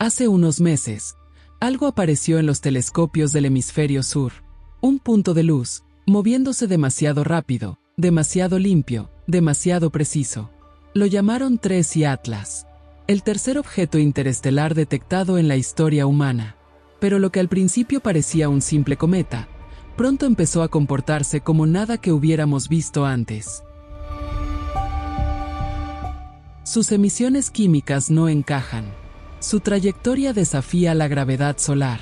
Hace unos meses, algo apareció en los telescopios del hemisferio sur. Un punto de luz, moviéndose demasiado rápido, demasiado limpio, demasiado preciso. Lo llamaron 3I Atlas, el tercer objeto interestelar detectado en la historia humana. Pero lo que al principio parecía un simple cometa, pronto empezó a comportarse como nada que hubiéramos visto antes. Sus emisiones químicas no encajan. Su trayectoria desafía la gravedad solar,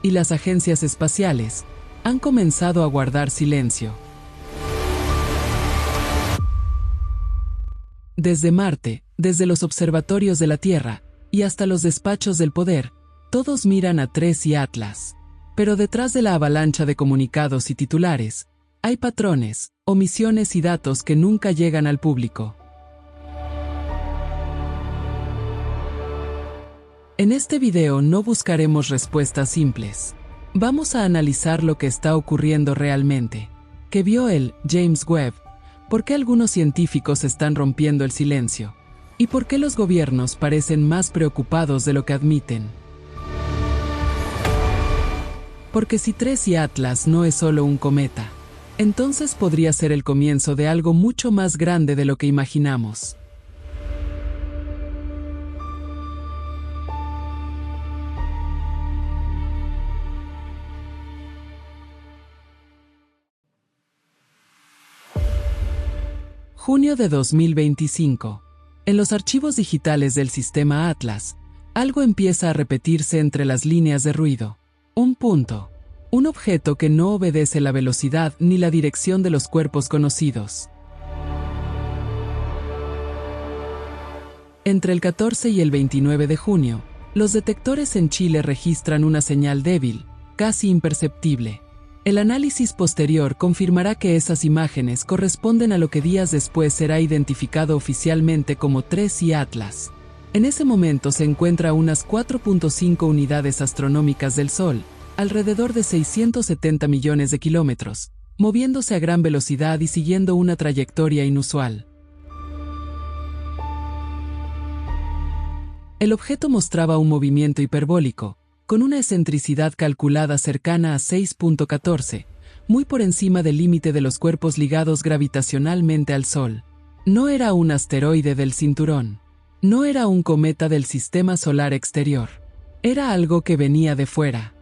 y las agencias espaciales han comenzado a guardar silencio. Desde Marte, desde los observatorios de la Tierra, y hasta los despachos del poder, todos miran a 3I Atlas. Pero detrás de la avalancha de comunicados y titulares, hay patrones, omisiones y datos que nunca llegan al público. En este video no buscaremos respuestas simples. Vamos a analizar lo que está ocurriendo realmente. ¿Qué vio el James Webb? ¿Por qué algunos científicos están rompiendo el silencio? ¿Y por qué los gobiernos parecen más preocupados de lo que admiten? Porque si 3I Atlas no es solo un cometa, entonces podría ser el comienzo de algo mucho más grande de lo que imaginamos. Junio de 2025. En los archivos digitales del sistema Atlas, algo empieza a repetirse entre las líneas de ruido. Un punto. Un objeto que no obedece la velocidad ni la dirección de los cuerpos conocidos. Entre el 14 y el 29 de junio, los detectores en Chile registran una señal débil, casi imperceptible. El análisis posterior confirmará que esas imágenes corresponden a lo que días después será identificado oficialmente como 3I Atlas. En ese momento se encuentra a unas 4.5 unidades astronómicas del Sol, alrededor de 670 millones de kilómetros, moviéndose a gran velocidad y siguiendo una trayectoria inusual. El objeto mostraba un movimiento hiperbólico, con una excentricidad calculada cercana a 6.14, muy por encima del límite de los cuerpos ligados gravitacionalmente al Sol. No era un asteroide del cinturón. No era un cometa del sistema solar exterior. Era algo que venía de fuera.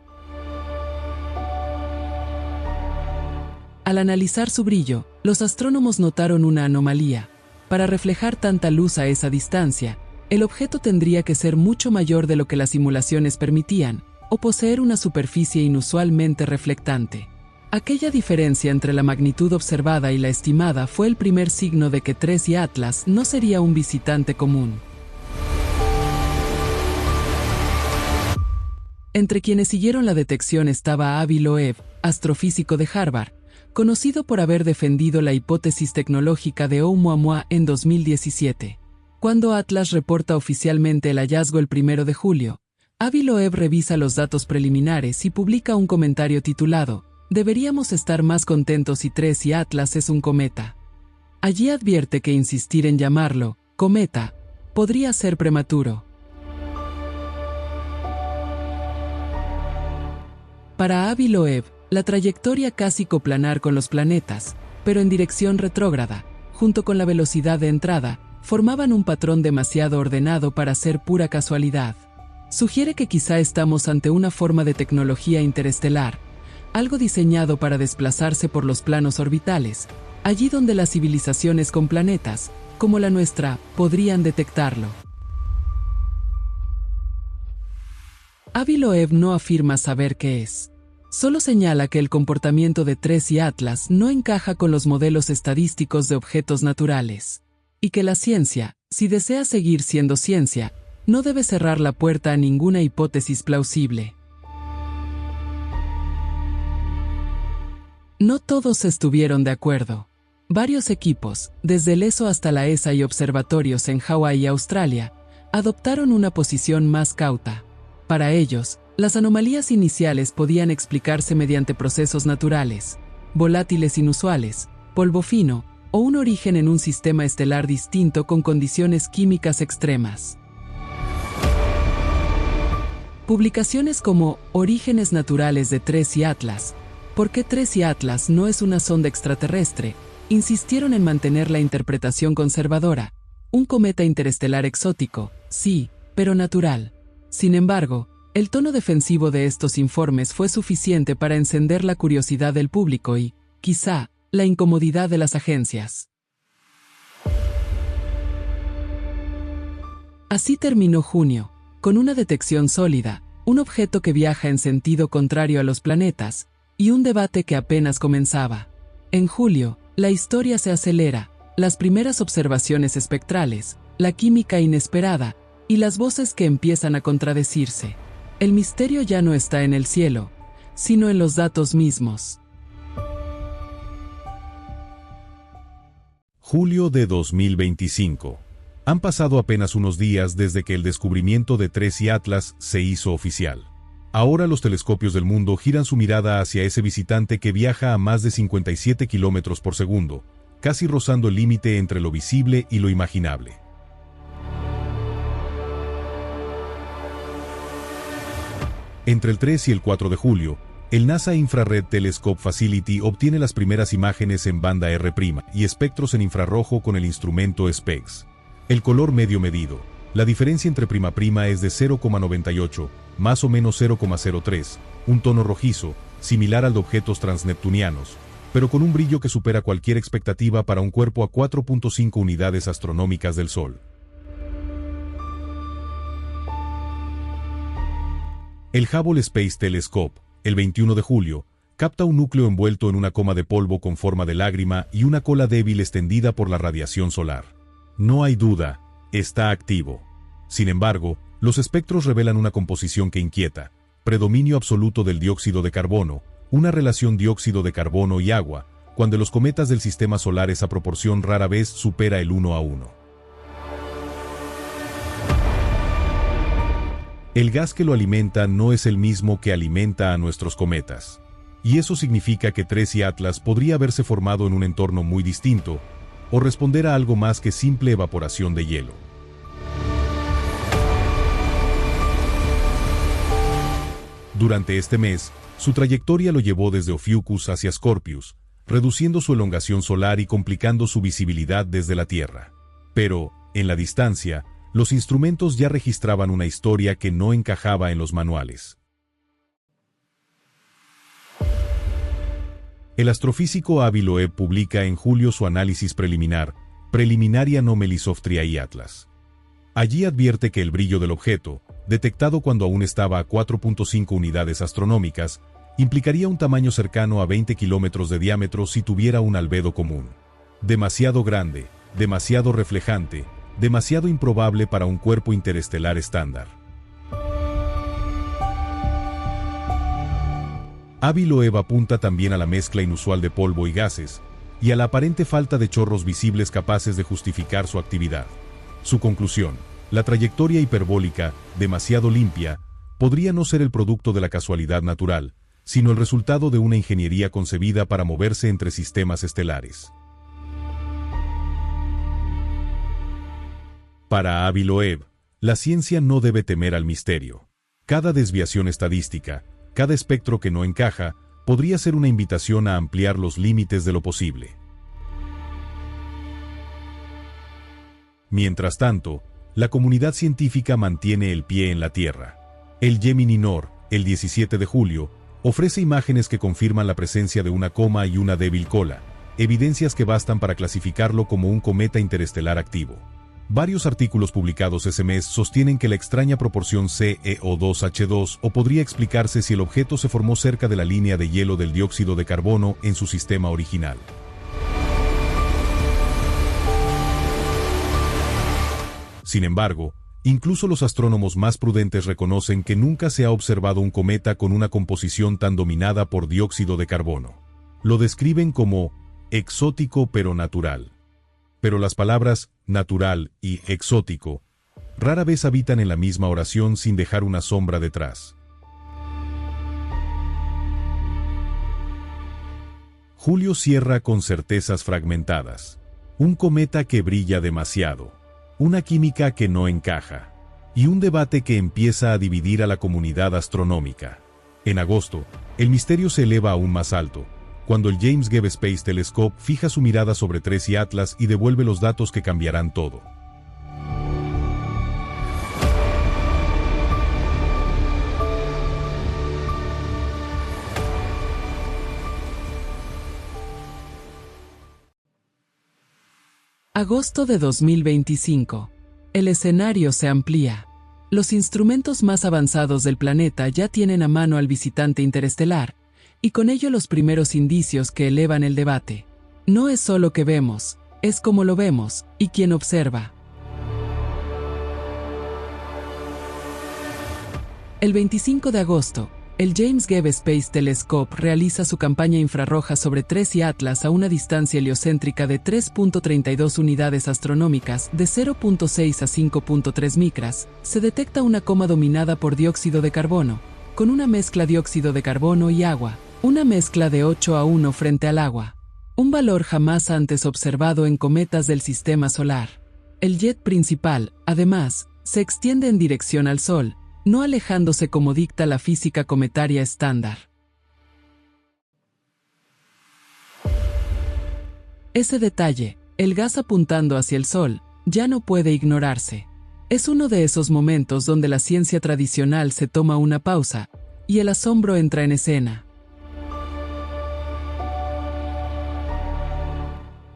Al analizar su brillo, los astrónomos notaron una anomalía. Para reflejar tanta luz a esa distancia, el objeto tendría que ser mucho mayor de lo que las simulaciones permitían, o poseer una superficie inusualmente reflectante. Aquella diferencia entre la magnitud observada y la estimada fue el primer signo de que 3I Atlas no sería un visitante común. Entre quienes siguieron la detección estaba Avi Loeb, astrofísico de Harvard, conocido por haber defendido la hipótesis tecnológica de Oumuamua en 2017. Cuando Atlas reporta oficialmente el hallazgo el 1 de julio, Avi Loeb revisa los datos preliminares y publica un comentario titulado «Deberíamos estar más contentos si 3I Atlas es un cometa». Allí advierte que insistir en llamarlo «cometa» podría ser prematuro. Para Avi Loeb, la trayectoria casi coplanar con los planetas, pero en dirección retrógrada, junto con la velocidad de entrada, formaban un patrón demasiado ordenado para ser pura casualidad. Sugiere que quizá estamos ante una forma de tecnología interestelar, algo diseñado para desplazarse por los planos orbitales, allí donde las civilizaciones con planetas, como la nuestra, podrían detectarlo. Avi Loeb no afirma saber qué es. Solo señala que el comportamiento de 3I Atlas no encaja con los modelos estadísticos de objetos naturales. Y que la ciencia, si desea seguir siendo ciencia, no debe cerrar la puerta a ninguna hipótesis plausible. No todos estuvieron de acuerdo. Varios equipos, desde el ESO hasta la ESA y observatorios en Hawái y Australia, adoptaron una posición más cauta. Para ellos, las anomalías iniciales podían explicarse mediante procesos naturales, volátiles inusuales, polvo fino, o un origen en un sistema estelar distinto con condiciones químicas extremas. Publicaciones como Orígenes naturales de Tracy Atlas, ¿por qué Tracy Atlas no es una sonda extraterrestre?, insistieron en mantener la interpretación conservadora. Un cometa interestelar exótico, sí, pero natural. Sin embargo, el tono defensivo de estos informes fue suficiente para encender la curiosidad del público y, quizá, la incomodidad de las agencias. Así terminó junio, con una detección sólida, un objeto que viaja en sentido contrario a los planetas, y un debate que apenas comenzaba. En julio, la historia se acelera, las primeras observaciones espectrales, la química inesperada, y las voces que empiezan a contradecirse. El misterio ya no está en el cielo, sino en los datos mismos. Julio de 2025. Han pasado apenas unos días desde que el descubrimiento de Tracy Atlas se hizo oficial. Ahora los telescopios del mundo giran su mirada hacia ese visitante que viaja a más de 57 kilómetros por segundo, casi rozando el límite entre lo visible y lo imaginable. Entre el 3 y el 4 de julio, el NASA Infrared Telescope Facility obtiene las primeras imágenes en banda R' y espectros en infrarrojo con el instrumento SPEX. El color medio medido. La diferencia entre prima es de 0,98, más o menos 0,03, un tono rojizo, similar al de objetos transneptunianos, pero con un brillo que supera cualquier expectativa para un cuerpo a 4.5 unidades astronómicas del Sol. El Hubble Space Telescope, el 21 de julio, capta un núcleo envuelto en una coma de polvo con forma de lágrima y una cola débil extendida por la radiación solar. No hay duda, está activo. Sin embargo, los espectros revelan una composición que inquieta: predominio absoluto del dióxido de carbono, una relación dióxido de carbono y agua, cuando los cometas del sistema solar esa proporción rara vez supera el 1:1. El gas que lo alimenta no es el mismo que alimenta a nuestros cometas. Y eso significa que Tracy Atlas podría haberse formado en un entorno muy distinto, o responder a algo más que simple evaporación de hielo. Durante este mes, su trayectoria lo llevó desde Ophiuchus hacia Scorpius, reduciendo su elongación solar y complicando su visibilidad desde la Tierra. Pero, en la distancia, los instrumentos ya registraban una historia que no encajaba en los manuales. El astrofísico Avi Loeb publica en julio su análisis preliminar, Preliminaria Anomaly of Tracy Atlas. Allí advierte que el brillo del objeto, detectado cuando aún estaba a 4.5 unidades astronómicas, implicaría un tamaño cercano a 20 kilómetros de diámetro si tuviera un albedo común. Demasiado grande, demasiado reflejante, demasiado improbable para un cuerpo interestelar estándar. Avi Loeb apunta también a la mezcla inusual de polvo y gases, y a la aparente falta de chorros visibles capaces de justificar su actividad. Su conclusión: la trayectoria hiperbólica, demasiado limpia, podría no ser el producto de la casualidad natural, sino el resultado de una ingeniería concebida para moverse entre sistemas estelares. Para Avi Loeb, la ciencia no debe temer al misterio. Cada desviación estadística, cada espectro que no encaja, podría ser una invitación a ampliar los límites de lo posible. Mientras tanto, la comunidad científica mantiene el pie en la Tierra. El Gemini Nord, el 17 de julio, ofrece imágenes que confirman la presencia de una coma y una débil cola, evidencias que bastan para clasificarlo como un cometa interestelar activo. Varios artículos publicados ese mes sostienen que la extraña proporción CeO2H2 o podría explicarse si el objeto se formó cerca de la línea de hielo del dióxido de carbono en su sistema original. Sin embargo, incluso los astrónomos más prudentes reconocen que nunca se ha observado un cometa con una composición tan dominada por dióxido de carbono. Lo describen como exótico pero natural. Pero las palabras natural y exótico rara vez habitan en la misma oración sin dejar una sombra detrás. Julio cierra con certezas fragmentadas. Un cometa que brilla demasiado. Una química que no encaja. y un debate que empieza a dividir a la comunidad astronómica. En agosto, el misterio se eleva aún más alto, cuando el James Webb Space Telescope fija su mirada sobre TRES y Atlas y devuelve los datos que cambiarán todo. Agosto de 2025. El escenario se amplía. Los instrumentos más avanzados del planeta ya tienen a mano al visitante interestelar, y con ello los primeros indicios que elevan el debate. No es solo que vemos, es cómo lo vemos, y quién observa. El 25 de agosto, el James Webb Space Telescope realiza su campaña infrarroja sobre TRES y Atlas a una distancia heliocéntrica de 3.32 unidades astronómicas de 0.6 a 5.3 micras. Se detecta una coma dominada por dióxido de carbono, con una mezcla dióxido de carbono y agua, una mezcla de 8:1 frente al agua. Un valor jamás antes observado en cometas del sistema solar. El jet principal, además, se extiende en dirección al Sol, no alejándose como dicta la física cometaria estándar. Ese detalle, el gas apuntando hacia el Sol, ya no puede ignorarse. Es uno de esos momentos donde la ciencia tradicional se toma una pausa, y el asombro entra en escena.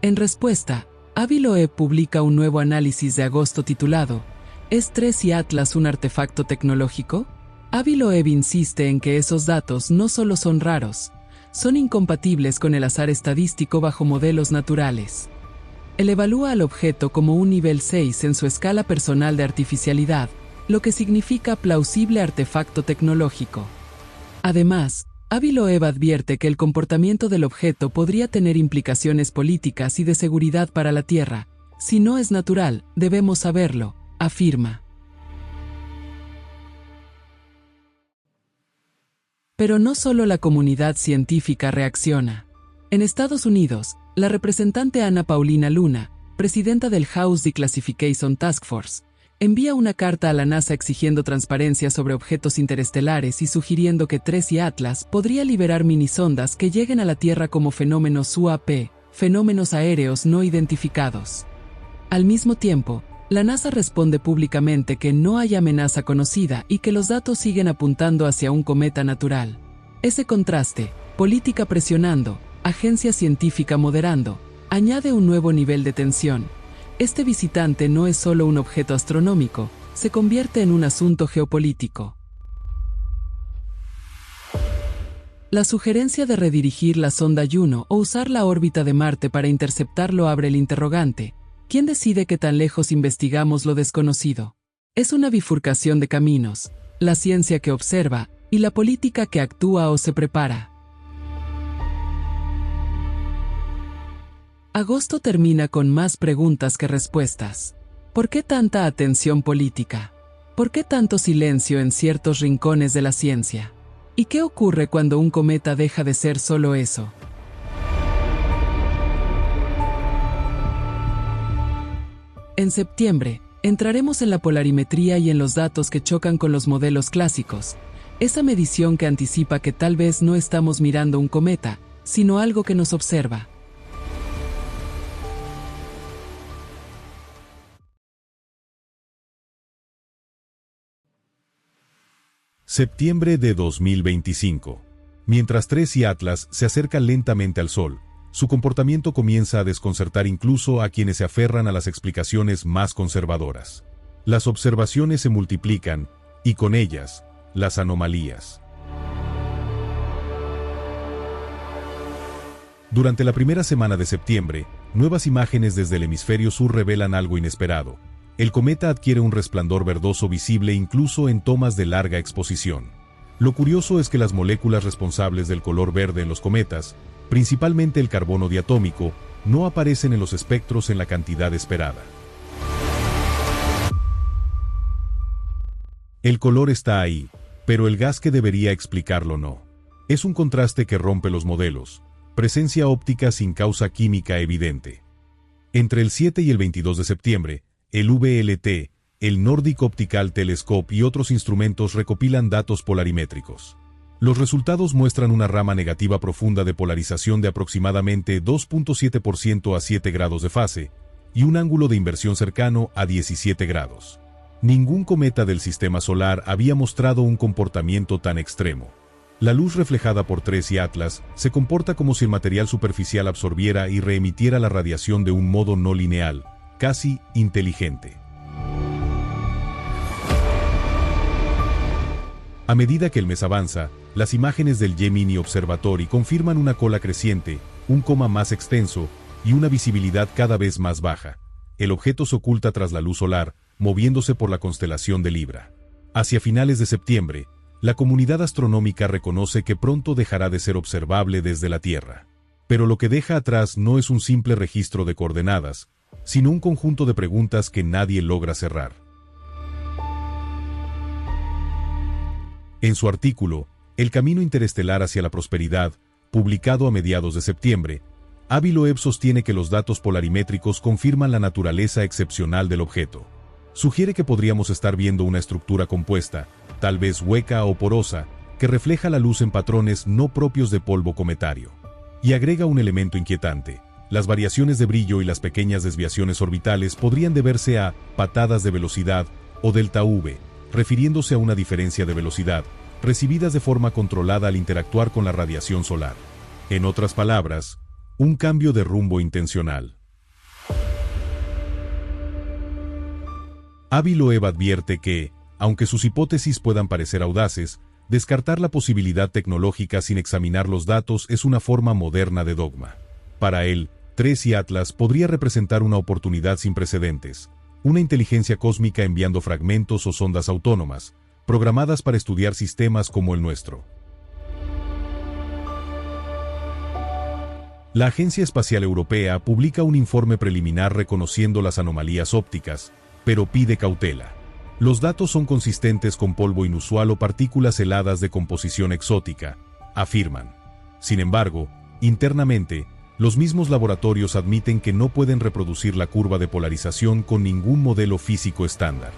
En respuesta, Avi Loeb publica un nuevo análisis de agosto titulado ¿Es TRES y Atlas un artefacto tecnológico? Avi Loeb insiste en que esos datos no solo son raros, son incompatibles con el azar estadístico bajo modelos naturales. Él evalúa al objeto como un nivel 6 en su escala personal de artificialidad, lo que significa plausible artefacto tecnológico. Además, Avi Loeb advierte que el comportamiento del objeto podría tener implicaciones políticas y de seguridad para la Tierra. Si no es natural, debemos saberlo, afirma. Pero no solo la comunidad científica reacciona. En Estados Unidos, la representante Ana Paulina Luna, presidenta del House Declassification Task Force, envía una carta a la NASA exigiendo transparencia sobre objetos interestelares y sugiriendo que TRES y Atlas podría liberar minisondas que lleguen a la Tierra como fenómenos UAP, fenómenos aéreos no identificados. Al mismo tiempo, la NASA responde públicamente que no hay amenaza conocida y que los datos siguen apuntando hacia un cometa natural. Ese contraste, política presionando, agencia científica moderando, añade un nuevo nivel de tensión. Este visitante no es solo un objeto astronómico, se convierte en un asunto geopolítico. La sugerencia de redirigir la sonda Juno o usar la órbita de Marte para interceptarlo abre el interrogante. ¿Quién decide qué tan lejos investigamos lo desconocido? Es una bifurcación de caminos, la ciencia que observa y la política que actúa o se prepara. Agosto termina con más preguntas que respuestas. ¿Por qué tanta atención política? ¿Por qué tanto silencio en ciertos rincones de la ciencia? ¿Y qué ocurre cuando un cometa deja de ser solo eso? En septiembre, entraremos en la polarimetría y en los datos que chocan con los modelos clásicos, esa medición que anticipa que tal vez no estamos mirando un cometa, sino algo que nos observa. Septiembre de 2025. Mientras TRES y Atlas se acercan lentamente al Sol, su comportamiento comienza a desconcertar incluso a quienes se aferran a las explicaciones más conservadoras. Las observaciones se multiplican, y con ellas, las anomalías. Durante la primera semana de septiembre, nuevas imágenes desde el hemisferio sur revelan algo inesperado. El cometa adquiere un resplandor verdoso visible incluso en tomas de larga exposición. Lo curioso es que las moléculas responsables del color verde en los cometas, principalmente el carbono diatómico, no aparecen en los espectros en la cantidad esperada. El color está ahí, pero el gas que debería explicarlo no. Es un contraste que rompe los modelos, presencia óptica sin causa química evidente. Entre el 7 y el 22 de septiembre, el VLT, el Nordic Optical Telescope y otros instrumentos recopilan datos polarimétricos. Los resultados muestran una rama negativa profunda de polarización de aproximadamente 2.7% a 7 grados de fase y un ángulo de inversión cercano a 17 grados. Ningún cometa del sistema solar había mostrado un comportamiento tan extremo. La luz reflejada por TRES y Atlas se comporta como si el material superficial absorbiera y reemitiera la radiación de un modo no lineal, casi inteligente. A medida que el mes avanza, las imágenes del Gemini Observatory confirman una cola creciente, un coma más extenso y una visibilidad cada vez más baja. El objeto se oculta tras la luz solar, moviéndose por la constelación de Libra. Hacia finales de septiembre, la comunidad astronómica reconoce que pronto dejará de ser observable desde la Tierra. Pero lo que deja atrás no es un simple registro de coordenadas, sino un conjunto de preguntas que nadie logra cerrar. En su artículo, El camino interestelar hacia la prosperidad, publicado a mediados de septiembre, Avi Loeb sostiene que los datos polarimétricos confirman la naturaleza excepcional del objeto. Sugiere que podríamos estar viendo una estructura compuesta, tal vez hueca o porosa, que refleja la luz en patrones no propios de polvo cometario. Y agrega un elemento inquietante: las variaciones de brillo y las pequeñas desviaciones orbitales podrían deberse a patadas de velocidad o delta V, refiriéndose a una diferencia de velocidad, recibidas de forma controlada al interactuar con la radiación solar. En otras palabras, un cambio de rumbo intencional. Avi Loeb advierte que, aunque sus hipótesis puedan parecer audaces, descartar la posibilidad tecnológica sin examinar los datos es una forma moderna de dogma. Para él, TRES y Atlas podría representar una oportunidad sin precedentes, una inteligencia cósmica enviando fragmentos o sondas autónomas, programadas para estudiar sistemas como el nuestro. La Agencia Espacial Europea publica un informe preliminar reconociendo las anomalías ópticas, pero pide cautela. Los datos son consistentes con polvo inusual o partículas heladas de composición exótica, afirman. Sin embargo, internamente, los mismos laboratorios admiten que no pueden reproducir la curva de polarización con ningún modelo físico estándar.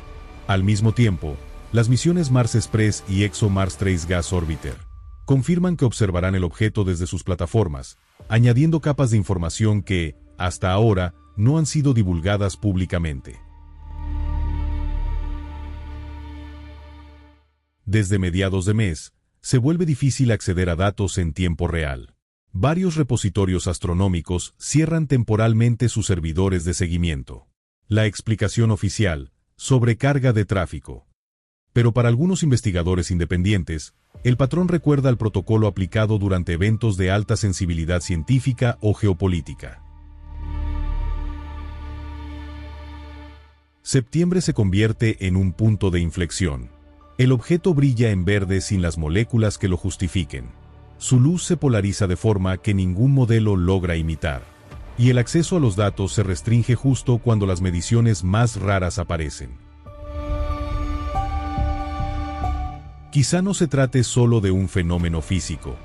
Al mismo tiempo, las misiones Mars Express y ExoMars Trace Gas Orbiter confirman que observarán el objeto desde sus plataformas, añadiendo capas de información que, hasta ahora, no han sido divulgadas públicamente. Desde mediados de mes, se vuelve difícil acceder a datos en tiempo real. Varios repositorios astronómicos cierran temporalmente sus servidores de seguimiento. La explicación oficial: sobrecarga de tráfico. Pero para algunos investigadores independientes, el patrón recuerda al protocolo aplicado durante eventos de alta sensibilidad científica o geopolítica. Septiembre se convierte en un punto de inflexión. El objeto brilla en verde sin las moléculas que lo justifiquen. Su luz se polariza de forma que ningún modelo logra imitar. Y el acceso a los datos se restringe justo cuando las mediciones más raras aparecen. Quizá no se trate solo de un fenómeno físico,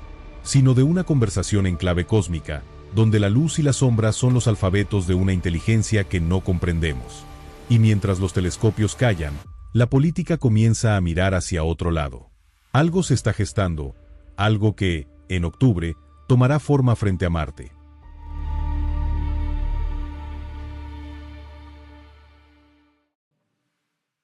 sino de una conversación en clave cósmica, donde la luz y la sombra son los alfabetos de una inteligencia que no comprendemos. Y mientras los telescopios callan, la política comienza a mirar hacia otro lado. Algo se está gestando, algo que, en octubre, tomará forma frente a Marte.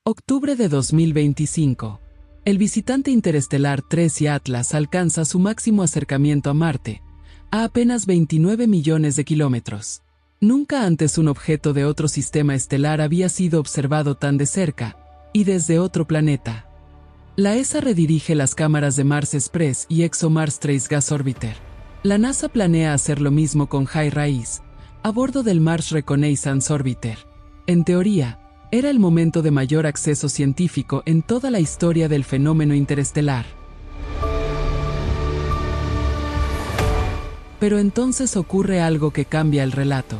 Octubre de 2025. El visitante interestelar TRES y Atlas alcanza su máximo acercamiento a Marte, a apenas 29 millones de kilómetros. Nunca antes un objeto de otro sistema estelar había sido observado tan de cerca, y desde otro planeta. La ESA redirige las cámaras de Mars Express y ExoMars Trace Gas Orbiter. La NASA planea hacer lo mismo con HiRISE, a bordo del Mars Reconnaissance Orbiter. En teoría, era el momento de mayor acceso científico en toda la historia del fenómeno interestelar. Pero entonces ocurre algo que cambia el relato.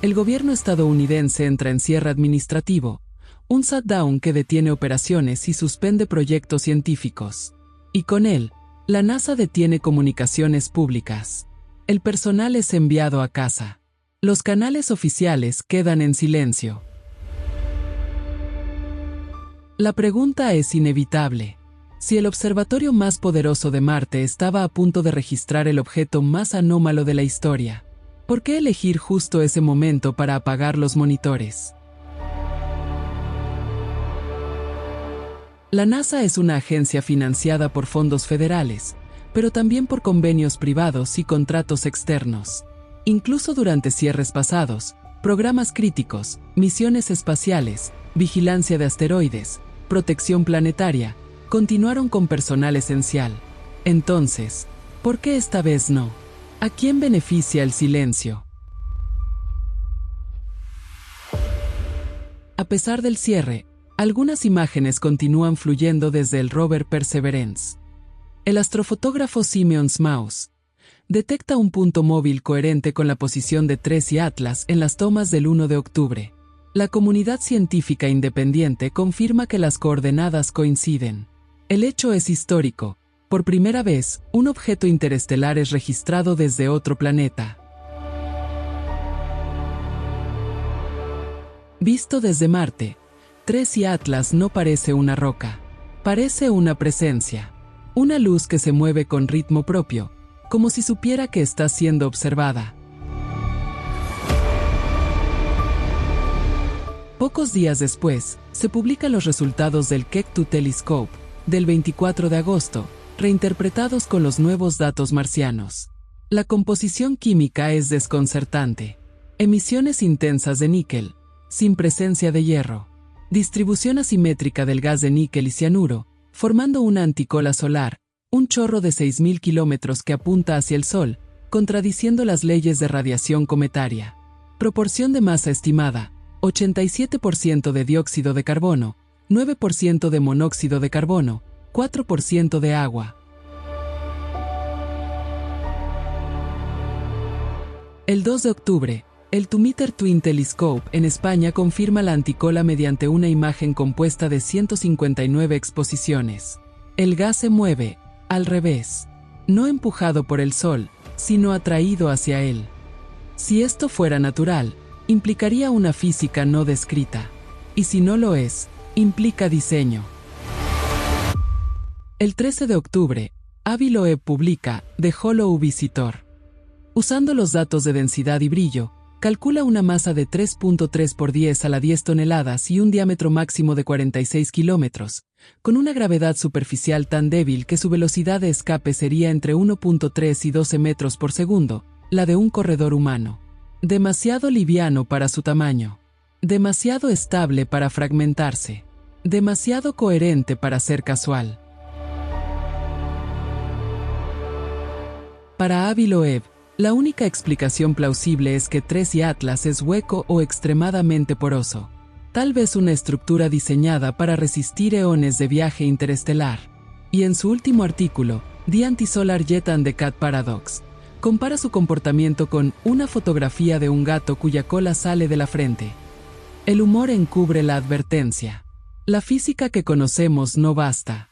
El gobierno estadounidense entra en cierre administrativo, un shutdown que detiene operaciones y suspende proyectos científicos. Y con él, la NASA detiene comunicaciones públicas. El personal es enviado a casa. Los canales oficiales quedan en silencio. La pregunta es inevitable. Si el observatorio más poderoso de Marte estaba a punto de registrar el objeto más anómalo de la historia, ¿por qué elegir justo ese momento para apagar los monitores? La NASA es una agencia financiada por fondos federales, pero también por convenios privados y contratos externos. Incluso durante cierres pasados, programas críticos, misiones espaciales, vigilancia de asteroides, protección planetaria, continuaron con personal esencial. Entonces, ¿por qué esta vez no? ¿A quién beneficia el silencio? A pesar del cierre, algunas imágenes continúan fluyendo desde el rover Perseverance. El astrofotógrafo Simeon Smaus detecta un punto móvil coherente con la posición de TRES y Atlas en las tomas del 1 de octubre. La comunidad científica independiente confirma que las coordenadas coinciden. El hecho es histórico. Por primera vez, un objeto interestelar es registrado desde otro planeta. Visto desde Marte, TRES y Atlas no parece una roca. Parece una presencia. Una luz que se mueve con ritmo propio, como si supiera que está siendo observada. Pocos días después, se publican los resultados del Keck 2 Telescope, del 24 de agosto, reinterpretados con los nuevos datos marcianos. La composición química es desconcertante. Emisiones intensas de níquel, sin presencia de hierro. Distribución asimétrica del gas de níquel y cianuro, formando una anticola solar, un chorro de 6.000 kilómetros que apunta hacia el Sol, contradiciendo las leyes de radiación cometaria. Proporción de masa estimada: 87% de dióxido de carbono, 9% de monóxido de carbono, 4% de agua. El 2 de octubre, el 2-Meter Twin Telescope en España confirma la anticola mediante una imagen compuesta de 159 exposiciones. El gas se mueve, al revés, no empujado por el Sol, sino atraído hacia él. Si esto fuera natural, implicaría una física no descrita. Y si no lo es, implica diseño. El 13 de octubre, Avi Loeb publica The Hollow Visitor. Usando los datos de densidad y brillo, calcula una masa de 3.3 por 10 a la 10 toneladas y un diámetro máximo de 46 kilómetros, con una gravedad superficial tan débil que su velocidad de escape sería entre 1.3 y 12 metros por segundo, la de un corredor humano. Demasiado liviano para su tamaño. Demasiado estable para fragmentarse. Demasiado coherente para ser casual. Para Avi Loeb, la única explicación plausible es que TRES y Atlas es hueco o extremadamente poroso. Tal vez una estructura diseñada para resistir eones de viaje interestelar. Y en su último artículo, The Anti-Solar Jet and the Cat Paradox, compara su comportamiento con una fotografía de un gato cuya cola sale de la frente. El humor encubre la advertencia. La física que conocemos no basta.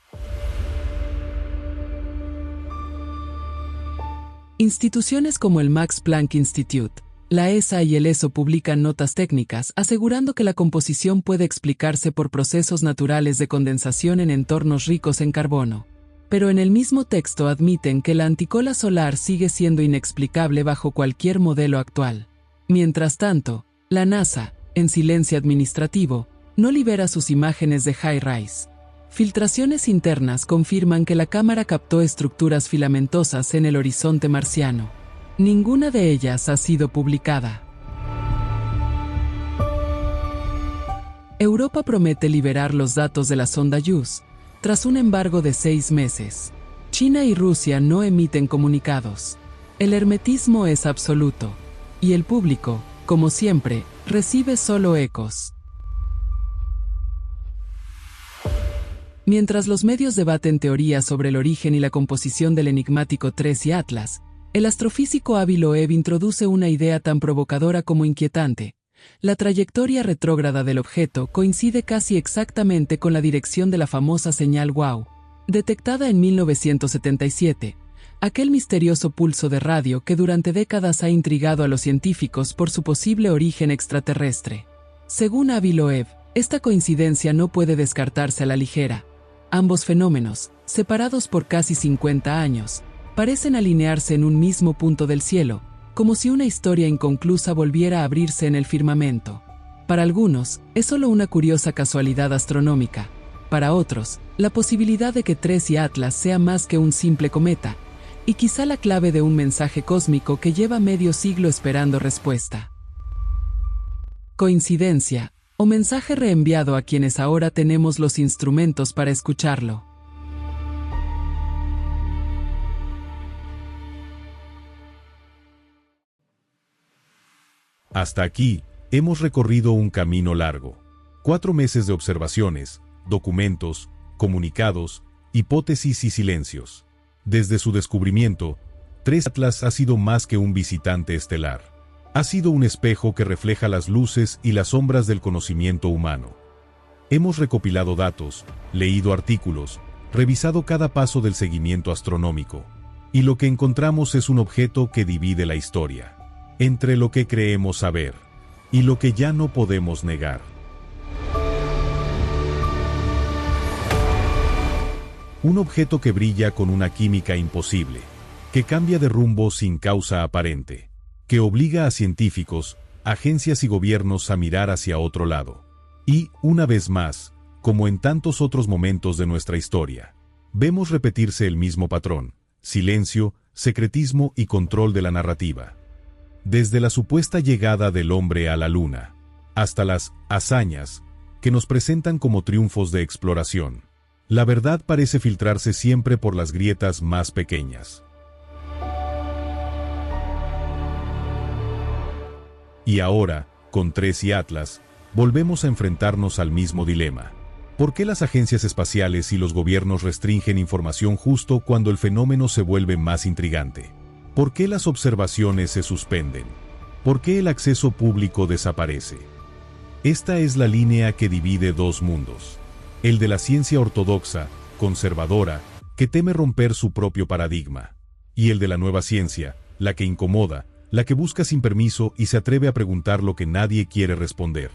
Instituciones como el Max Planck Institute, la ESA y el ESO publican notas técnicas asegurando que la composición puede explicarse por procesos naturales de condensación en entornos ricos en carbono. Pero en el mismo texto admiten que la anticola solar sigue siendo inexplicable bajo cualquier modelo actual. Mientras tanto, la NASA, en silencio administrativo, no libera sus imágenes de HiRISE. Filtraciones internas confirman que la cámara captó estructuras filamentosas en el horizonte marciano. Ninguna de ellas ha sido publicada. Europa promete liberar los datos de la sonda JUICE, tras un embargo de 6 meses. China y Rusia no emiten comunicados. El hermetismo es absoluto. Y el público, como siempre, recibe solo ecos. Mientras los medios debaten teorías sobre el origen y la composición del enigmático TRES y Atlas, el astrofísico Avi Loeb introduce una idea tan provocadora como inquietante. La trayectoria retrógrada del objeto coincide casi exactamente con la dirección de la famosa señal WOW, detectada en 1977, aquel misterioso pulso de radio que durante décadas ha intrigado a los científicos por su posible origen extraterrestre. Según Avi Loeb, Esta coincidencia no puede descartarse a la ligera. Ambos fenómenos, separados por casi 50 años, parecen alinearse en un mismo punto del cielo, como si una historia inconclusa volviera a abrirse en el firmamento. Para algunos, es solo una curiosa casualidad astronómica. Para otros, la posibilidad de que TRES y Atlas sea más que un simple cometa, y quizá la clave de un mensaje cósmico que lleva medio siglo esperando respuesta. Coincidencia, o mensaje reenviado a quienes ahora tenemos los instrumentos para escucharlo. Hasta aquí, hemos recorrido un camino largo. 4 meses de observaciones, documentos, comunicados, hipótesis y silencios. Desde su descubrimiento, TRES Atlas ha sido más que un visitante estelar. Ha sido un espejo que refleja las luces y las sombras del conocimiento humano. Hemos recopilado datos, leído artículos, revisado cada paso del seguimiento astronómico. Y lo que encontramos es un objeto que divide la historia, entre lo que creemos saber y lo que ya no podemos negar. Un objeto que brilla con una química imposible, que cambia de rumbo sin causa aparente, que obliga a científicos, agencias y gobiernos a mirar hacia otro lado. Y, una vez más, como en tantos otros momentos de nuestra historia, vemos repetirse el mismo patrón: silencio, secretismo y control de la narrativa. Desde la supuesta llegada del hombre a la Luna, hasta las hazañas que nos presentan como triunfos de exploración, la verdad parece filtrarse siempre por las grietas más pequeñas. Y ahora, con TRES y Atlas, volvemos a enfrentarnos al mismo dilema. ¿Por qué las agencias espaciales y los gobiernos restringen información justo cuando el fenómeno se vuelve más intrigante? ¿Por qué las observaciones se suspenden? ¿Por qué el acceso público desaparece? Esta es la línea que divide dos mundos: el de la ciencia ortodoxa, conservadora, que teme romper su propio paradigma, y el de la nueva ciencia, la que incomoda, la que busca sin permiso y se atreve a preguntar lo que nadie quiere responder.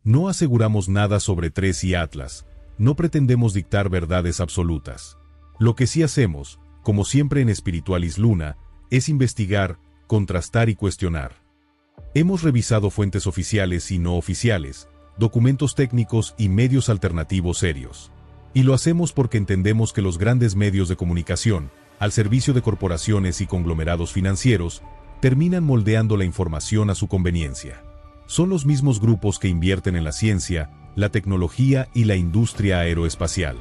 No aseguramos nada sobre TRES y Atlas, no pretendemos dictar verdades absolutas. Lo que sí hacemos, como siempre en Spiritualis Luna, es investigar, contrastar y cuestionar. Hemos revisado fuentes oficiales y no oficiales, documentos técnicos y medios alternativos serios. Y lo hacemos porque entendemos que los grandes medios de comunicación, al servicio de corporaciones y conglomerados financieros, terminan moldeando la información a su conveniencia. Son los mismos grupos que invierten en la ciencia, la tecnología y la industria aeroespacial.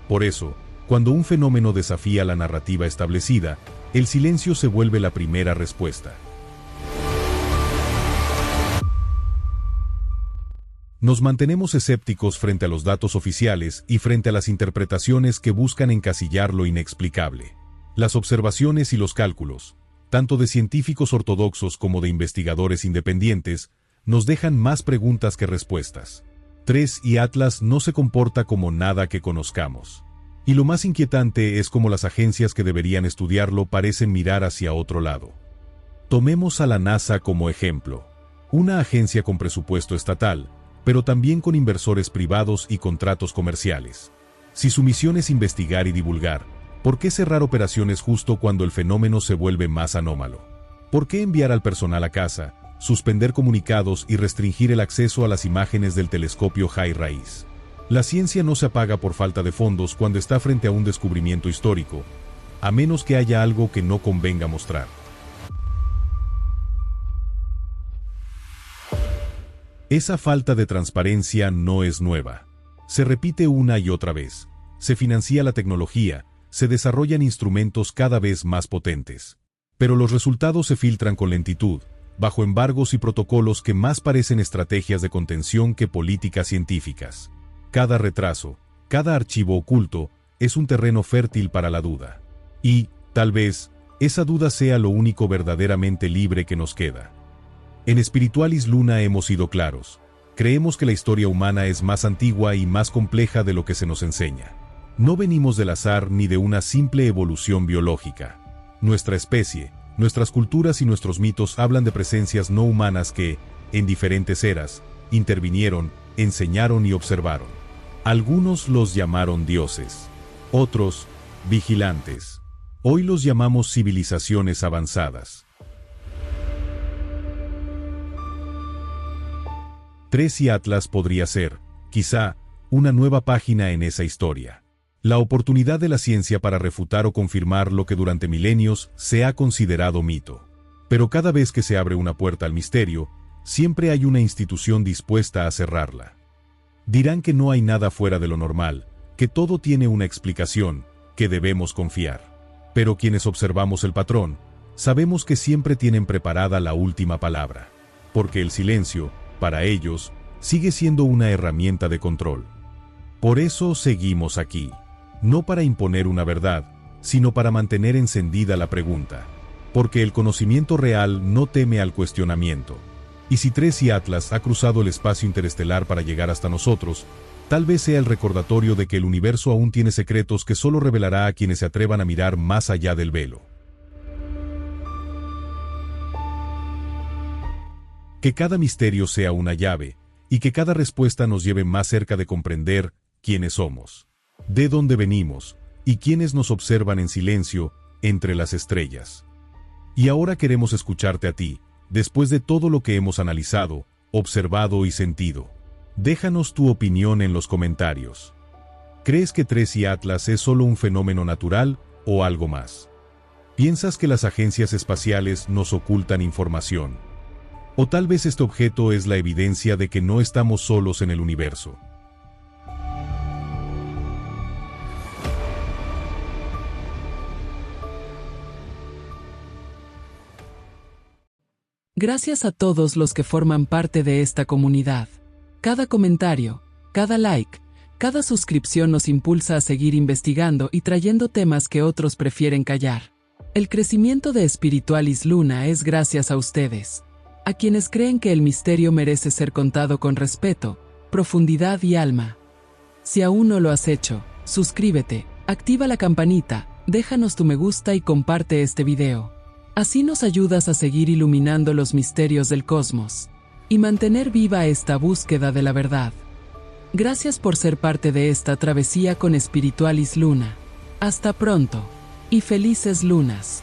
Por eso, cuando un fenómeno desafía la narrativa establecida, el silencio se vuelve la primera respuesta. Nos mantenemos escépticos frente a los datos oficiales y frente a las interpretaciones que buscan encasillar lo inexplicable. Las observaciones y los cálculos, tanto de científicos ortodoxos como de investigadores independientes, nos dejan más preguntas que respuestas. TRES y Atlas no se comporta como nada que conozcamos. Y lo más inquietante es cómo las agencias que deberían estudiarlo parecen mirar hacia otro lado. Tomemos a la NASA como ejemplo. Una agencia con presupuesto estatal, pero también con inversores privados y contratos comerciales. Si su misión es investigar y divulgar, ¿por qué cerrar operaciones justo cuando el fenómeno se vuelve más anómalo? ¿Por qué enviar al personal a casa, suspender comunicados y restringir el acceso a las imágenes del telescopio High Raíz? La ciencia no se apaga por falta de fondos cuando está frente a un descubrimiento histórico, a menos que haya algo que no convenga mostrar. Esa falta de transparencia no es nueva. Se repite una y otra vez. Se financia la tecnología, se desarrollan instrumentos cada vez más potentes. Pero los resultados se filtran con lentitud, bajo embargos y protocolos que más parecen estrategias de contención que políticas científicas. Cada retraso, cada archivo oculto, es un terreno fértil para la duda. Y, tal vez, esa duda sea lo único verdaderamente libre que nos queda. En Spiritualis Luna hemos sido claros. Creemos que la historia humana es más antigua y más compleja de lo que se nos enseña. No venimos del azar ni de una simple evolución biológica. Nuestra especie, Nuestras culturas y nuestros mitos hablan de presencias no humanas que, en diferentes eras, intervinieron, enseñaron y observaron. Algunos los llamaron dioses, otros, vigilantes. Hoy los llamamos civilizaciones avanzadas. 3 y Atlas podría ser, quizá, una nueva página en esa historia. La oportunidad de la ciencia para refutar o confirmar lo que durante milenios se ha considerado mito. Pero cada vez que se abre una puerta al misterio, siempre hay una institución dispuesta a cerrarla. Dirán que no hay nada fuera de lo normal, que todo tiene una explicación, que debemos confiar. Pero quienes observamos el patrón, sabemos que siempre tienen preparada la última palabra. Porque el silencio, para ellos, sigue siendo una herramienta de control. Por eso seguimos aquí. No para imponer una verdad, sino para mantener encendida la pregunta. Porque el conocimiento real no teme al cuestionamiento. Y si 3 y Atlas ha cruzado el espacio interestelar para llegar hasta nosotros, tal vez sea el recordatorio de que el universo aún tiene secretos que solo revelará a quienes se atrevan a mirar más allá del velo. Que cada misterio sea una llave, y que cada respuesta nos lleve más cerca de comprender quiénes somos, de dónde venimos, y quiénes nos observan en silencio, entre las estrellas. Y ahora queremos escucharte a ti, después de todo lo que hemos analizado, observado y sentido. Déjanos tu opinión en los comentarios. ¿Crees que 3 y Atlas es solo un fenómeno natural o algo más? ¿Piensas que las agencias espaciales nos ocultan información? ¿O tal vez este objeto es la evidencia de que no estamos solos en el universo? Gracias a todos los que forman parte de esta comunidad. Cada comentario, cada like, cada suscripción nos impulsa a seguir investigando y trayendo temas que otros prefieren callar. El crecimiento de Spiritualis Luna es gracias a ustedes, a quienes creen que el misterio merece ser contado con respeto, profundidad y alma. Si aún no lo has hecho, suscríbete, activa la campanita, déjanos tu me gusta y comparte este video. Así nos ayudas a seguir iluminando los misterios del cosmos y mantener viva esta búsqueda de la verdad. Gracias por ser parte de esta travesía con Spiritualis Luna. Hasta pronto y felices lunas.